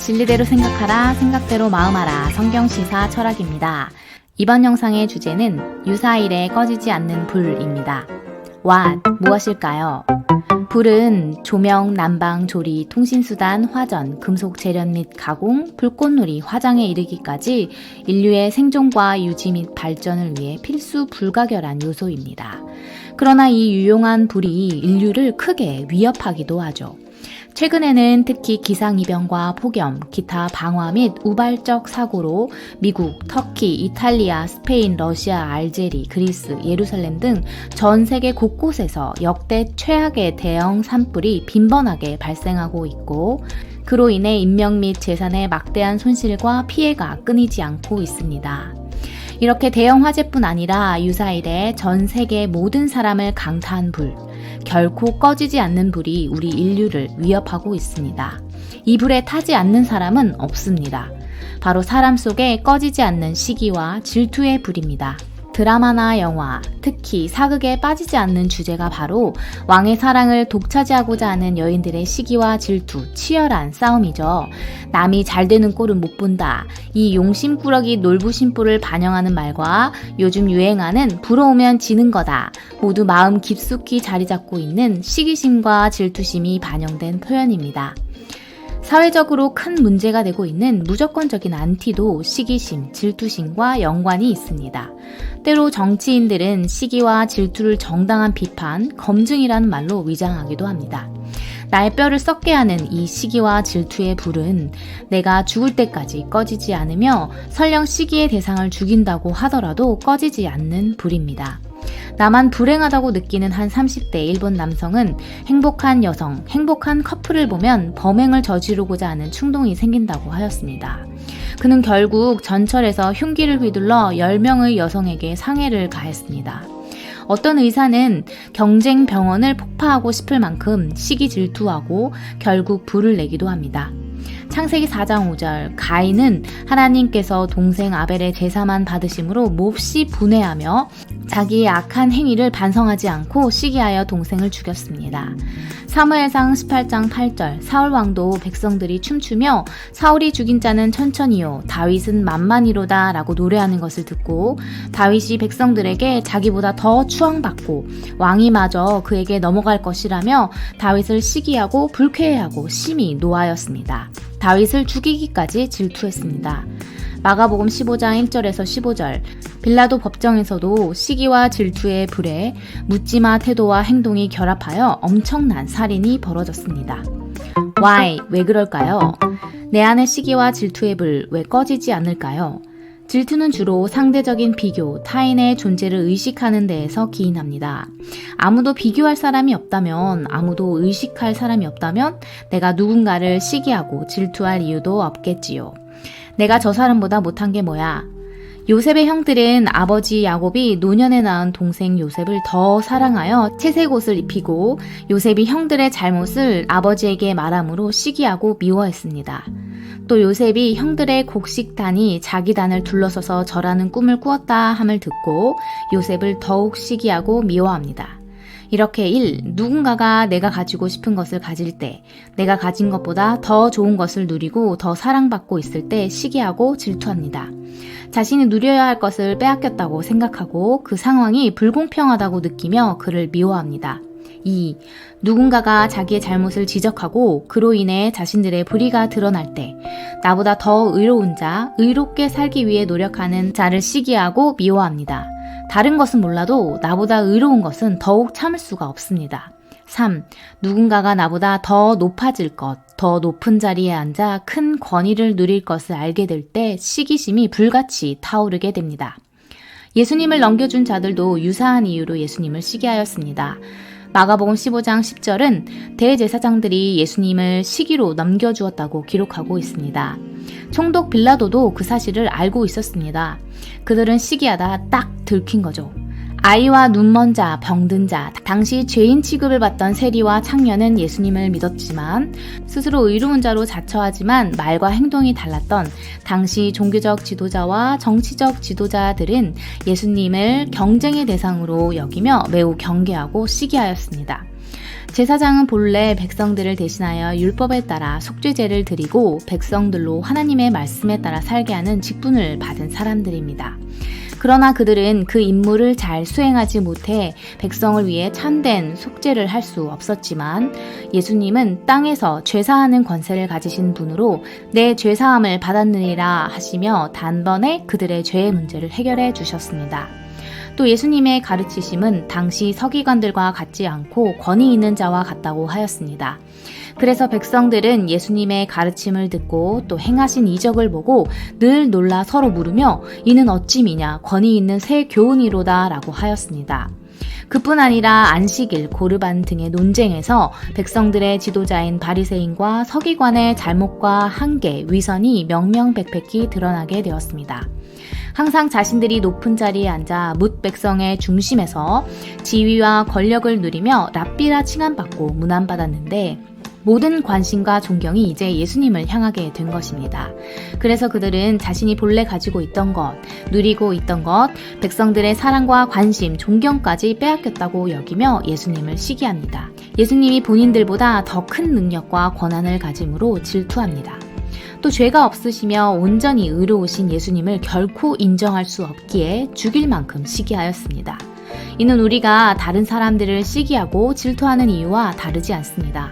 진리대로 생각하라, 생각대로 마음하라. 성경시사 철학입니다. 이번 영상의 주제는 유사일에 꺼지지 않는 불입니다. What? 무엇일까요? 불은 조명, 난방, 조리, 통신수단, 화전, 금속 재련 및 가공, 불꽃놀이, 화장에 이르기까지 인류의 생존과 유지 및 발전을 위해 필수 불가결한 요소입니다. 그러나 이 유용한 불이 인류를 크게 위협하기도 하죠. 최근에는 특히 기상이변과 폭염, 기타 방화 및 우발적 사고로 미국, 터키, 이탈리아, 스페인, 러시아, 알제리, 그리스, 예루살렘 등 전 세계 곳곳에서 역대 최악의 대형 산불이 빈번하게 발생하고 있고, 그로 인해 인명 및 재산의 막대한 손실과 피해가 끊이지 않고 있습니다. 이렇게 대형 화재뿐 아니라 유사일에 전 세계 모든 사람을 강타한 불, 결코 꺼지지 않는 불이 우리 인류를 위협하고 있습니다. 이 불에 타지 않는 사람은 없습니다. 바로 사람 속에 꺼지지 않는 시기와 질투의 불입니다. 드라마나 영화, 특히 사극에 빠지지 않는 주제가 바로 왕의 사랑을 독차지하고자 하는 여인들의 시기와 질투, 치열한 싸움이죠. 남이 잘 되는 꼴은 못 본다. 이 용심꾸러기 놀부심보를 반영하는 말과 요즘 유행하는 부러우면 지는 거다. 모두 마음 깊숙이 자리 잡고 있는 시기심과 질투심이 반영된 표현입니다. 사회적으로 큰 문제가 되고 있는 무조건적인 안티도 시기심, 질투심과 연관이 있습니다. 때로 정치인들은 시기와 질투를 정당한 비판, 검증이라는 말로 위장하기도 합니다. 나의 뼈를 썩게 하는 이 시기와 질투의 불은 내가 죽을 때까지 꺼지지 않으며 설령 시기의 대상을 죽인다고 하더라도 꺼지지 않는 불입니다. 나만 불행하다고 느끼는 한 30대 일본 남성은 행복한 여성, 행복한 커플을 보면 범행을 저지르고자 하는 충동이 생긴다고 하였습니다. 그는 결국 전철에서 흉기를 휘둘러 10명의 여성에게 상해를 가했습니다. 어떤 의사는 경쟁 병원을 폭파하고 싶을 만큼 시기 질투하고 결국 불을 내기도 합니다. 창세기 4장 5절, 가인은 하나님께서 동생 아벨의 제사만 받으심으로 몹시 분해하며 자기의 악한 행위를 반성하지 않고 시기하여 동생을 죽였습니다. 사무엘상 18장 8절, 사울왕도 백성들이 춤추며 사울이 죽인 자는 천천히요 다윗은 만만히로다 라고 노래하는 것을 듣고 다윗이 백성들에게 자기보다 더 추앙받고 왕이 마저 그에게 넘어갈 것이라며 다윗을 시기하고 불쾌해하고 심히 노하였습니다. 다윗을 죽이기까지 질투했습니다. 마가복음 15장 1절에서 15절, 빌라도 법정에서도 시기와 질투의 불에 묻지마 태도와 행동이 결합하여 엄청난 살인이 벌어졌습니다. Why? 왜 그럴까요? 내 안의 시기와 질투의 불 왜 꺼지지 않을까요? 질투는 주로 상대적인 비교, 타인의 존재를 의식하는 데에서 기인합니다. 아무도 비교할 사람이 없다면, 아무도 의식할 사람이 없다면 내가 누군가를 시기하고 질투할 이유도 없겠지요. 내가 저 사람보다 못한 게 뭐야? 요셉의 형들은 아버지 야곱이 노년에 낳은 동생 요셉을 더 사랑하여 채색 옷을 입히고 요셉이 형들의 잘못을 아버지에게 말함으로 시기하고 미워했습니다. 또 요셉이 형들의 곡식단이 자기 단을 둘러서서 절하는 꿈을 꾸었다 함을 듣고 요셉을 더욱 시기하고 미워합니다. 이렇게 1. 누군가가 내가 가지고 싶은 것을 가질 때, 내가 가진 것보다 더 좋은 것을 누리고 더 사랑받고 있을 때 시기하고 질투합니다. 자신이 누려야 할 것을 빼앗겼다고 생각하고 그 상황이 불공평하다고 느끼며 그를 미워합니다. 2. 누군가가 자기의 잘못을 지적하고 그로 인해 자신들의 불의가 드러날 때 나보다 더 의로운 자, 의롭게 살기 위해 노력하는 자를 시기하고 미워합니다. 다른 것은 몰라도 나보다 의로운 것은 더욱 참을 수가 없습니다. 3. 누군가가 나보다 더 높아질 것, 더 높은 자리에 앉아 큰 권위를 누릴 것을 알게 될 때 시기심이 불같이 타오르게 됩니다. 예수님을 넘겨준 자들도 유사한 이유로 예수님을 시기하였습니다. 마가복음 15장 10절은 대제사장들이 예수님을 시기로 넘겨주었다고 기록하고 있습니다. 총독 빌라도도 그 사실을 알고 있었습니다. 그들은 시기하다 딱 들킨 거죠. 아이와 눈먼 자, 병든 자, 당시 죄인 취급을 받던 세리와 창녀는 예수님을 믿었지만 스스로 의로운 자로 자처하지만 말과 행동이 달랐던 당시 종교적 지도자와 정치적 지도자들은 예수님을 경쟁의 대상으로 여기며 매우 경계하고 시기하였습니다. 제사장은 본래 백성들을 대신하여 율법에 따라 속죄제를 드리고 백성들로 하나님의 말씀에 따라 살게 하는 직분을 받은 사람들입니다. 그러나 그들은 그 임무를 잘 수행하지 못해 백성을 위해 참된 속죄를 할 수 없었지만 예수님은 땅에서 죄사하는 권세를 가지신 분으로 내 죄사함을 받았느니라 하시며 단번에 그들의 죄의 문제를 해결해 주셨습니다. 또 예수님의 가르치심은 당시 서기관들과 같지 않고 권위 있는 자와 같다고 하였습니다. 그래서 백성들은 예수님의 가르침을 듣고 또 행하신 이적을 보고 늘 놀라 서로 물으며 이는 어찌 미냐 권위 있는 새 교훈이로다 라고 하였습니다. 그뿐 아니라 안식일, 고르반 등의 논쟁에서 백성들의 지도자인 바리새인과 서기관의 잘못과 한계, 위선이 명명백백히 드러나게 되었습니다. 항상 자신들이 높은 자리에 앉아 뭇 백성의 중심에서 지위와 권력을 누리며 랍비라 칭함받고 문안받았는데 모든 관심과 존경이 이제 예수님을 향하게 된 것입니다. 그래서 그들은 자신이 본래 가지고 있던 것, 누리고 있던 것, 백성들의 사랑과 관심, 존경까지 빼앗겼다고 여기며 예수님을 시기합니다. 예수님이 본인들보다 더 큰 능력과 권한을 가짐으로 질투합니다. 또 죄가 없으시며 온전히 의로우신 예수님을 결코 인정할 수 없기에 죽일 만큼 시기하였습니다. 이는 우리가 다른 사람들을 시기하고 질투하는 이유와 다르지 않습니다.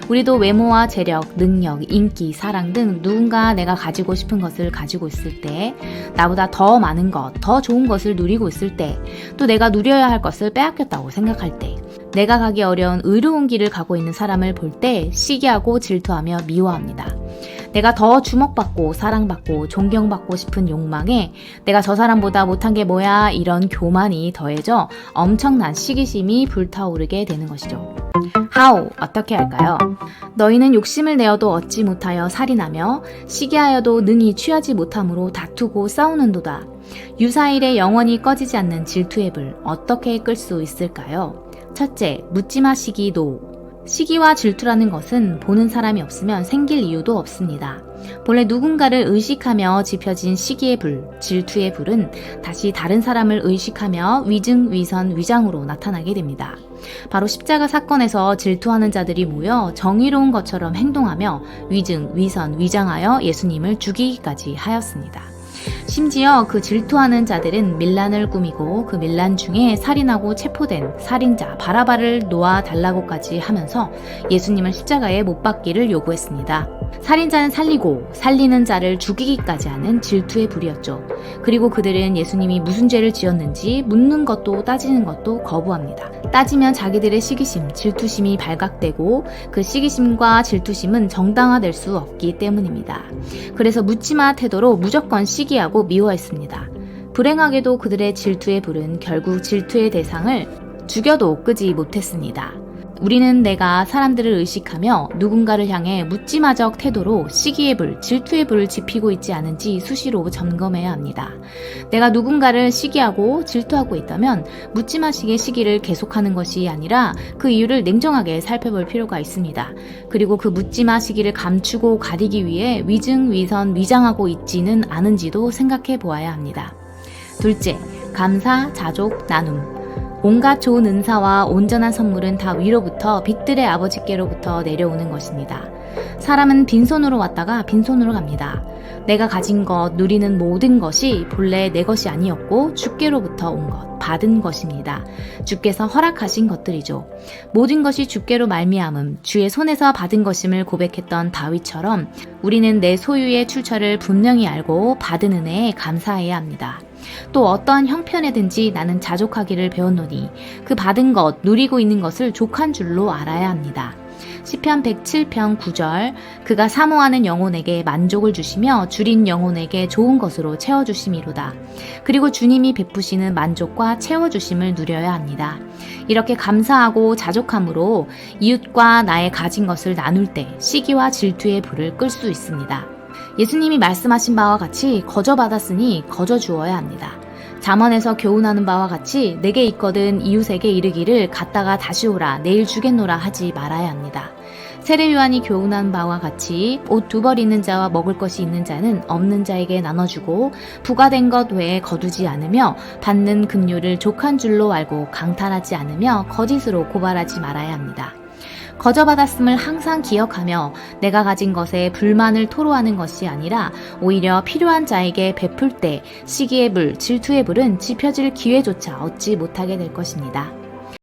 우리도 외모와 재력, 능력, 인기, 사랑 등 누군가 내가 가지고 싶은 것을 가지고 있을 때, 나보다 더 많은 것, 더 좋은 것을 누리고 있을 때, 또 내가 누려야 할 것을 빼앗겼다고 생각할 때, 내가 가기 어려운 의로운 길을 가고 있는 사람을 볼 때 시기하고 질투하며 미워합니다. 내가 더 주목받고 사랑받고 존경받고 싶은 욕망에 내가 저 사람보다 못한 게 뭐야 이런 교만이 더해져 엄청난 시기심이 불타오르게 되는 것이죠. How? 어떻게 할까요? 너희는 욕심을 내어도 얻지 못하여 살인하며 시기하여도 능히 취하지 못함으로 다투고 싸우는도다. 유사일에 영원히 꺼지지 않는 질투의 불 어떻게 끌 수 있을까요? 첫째, 묻지마 시기 노. 시기와 질투라는 것은 보는 사람이 없으면 생길 이유도 없습니다. 본래 누군가를 의식하며 지펴진 시기의 불, 질투의 불은 다시 다른 사람을 의식하며 위증, 위선, 위장으로 나타나게 됩니다. 바로 십자가 사건에서 질투하는 자들이 모여 정의로운 것처럼 행동하며 위증, 위선, 위장하여 예수님을 죽이기까지 하였습니다. 심지어 그 질투하는 자들은 밀란을 꾸미고 그 밀란 중에 살인하고 체포된 살인자 바라바를 놓아달라고까지 하면서 예수님을 십자가에 못 박기를 요구했습니다. 살인자는 살리고 살리는 자를 죽이기까지 하는 질투의 불이었죠. 그리고 그들은 예수님이 무슨 죄를 지었는지 묻는 것도 따지는 것도 거부합니다. 따지면 자기들의 시기심, 질투심이 발각되고 그 시기심과 질투심은 정당화될 수 없기 때문입니다. 그래서 묻지마 태도로 무조건 시기하고 미워했습니다. 불행하게도 그들의 질투의 불은 결국 질투의 대상을 죽여도 끄지 못했습니다. 우리는 내가 사람들을 의식하며 누군가를 향해 묻지마적 태도로 시기의 불, 질투의 불을 지피고 있지 않은지 수시로 점검해야 합니다. 내가 누군가를 시기하고 질투하고 있다면 묻지마식의 시기를 계속하는 것이 아니라 그 이유를 냉정하게 살펴볼 필요가 있습니다. 그리고 그 묻지마 시기를 감추고 가리기 위해 위증, 위선, 위장하고 있지는 않은지도 생각해 보아야 합니다. 둘째, 감사, 자족, 나눔. 온갖 좋은 은사와 온전한 선물은 다 위로부터 빛들의 아버지께로부터 내려오는 것입니다. 사람은 빈손으로 왔다가 빈손으로 갑니다. 내가 가진 것, 누리는 모든 것이 본래 내 것이 아니었고 주께로부터 온 것, 받은 것입니다. 주께서 허락하신 것들이죠. 모든 것이 주께로 말미암음, 주의 손에서 받은 것임을 고백했던 다윗처럼 우리는 내 소유의 출처를 분명히 알고 받은 은혜에 감사해야 합니다. 또 어떠한 형편에든지 나는 자족하기를 배웠노니 그 받은 것, 누리고 있는 것을 족한 줄로 알아야 합니다. 시편 107편 9절 그가 사모하는 영혼에게 만족을 주시며 줄인 영혼에게 좋은 것으로 채워주심이로다. 그리고 주님이 베푸시는 만족과 채워주심을 누려야 합니다. 이렇게 감사하고 자족함으로 이웃과 나의 가진 것을 나눌 때 시기와 질투의 불을 끌 수 있습니다. 예수님이 말씀하신 바와 같이 거저 받았으니 거저 주어야 합니다. 잠언에서 교훈하는 바와 같이 내게 있거든 이웃에게 이르기를 갔다가 다시 오라 내일 주겠노라 하지 말아야 합니다. 세례요한이 교훈한 바와 같이 옷 두 벌 있는 자와 먹을 것이 있는 자는 없는 자에게 나눠주고 부과된 것 외에 거두지 않으며 받는 급료를 족한 줄로 알고 강탈하지 않으며 거짓으로 고발하지 말아야 합니다. 거저받았음을 항상 기억하며 내가 가진 것에 불만을 토로하는 것이 아니라 오히려 필요한 자에게 베풀 때 시기의 불, 질투의 불은 지펴질 기회조차 얻지 못하게 될 것입니다.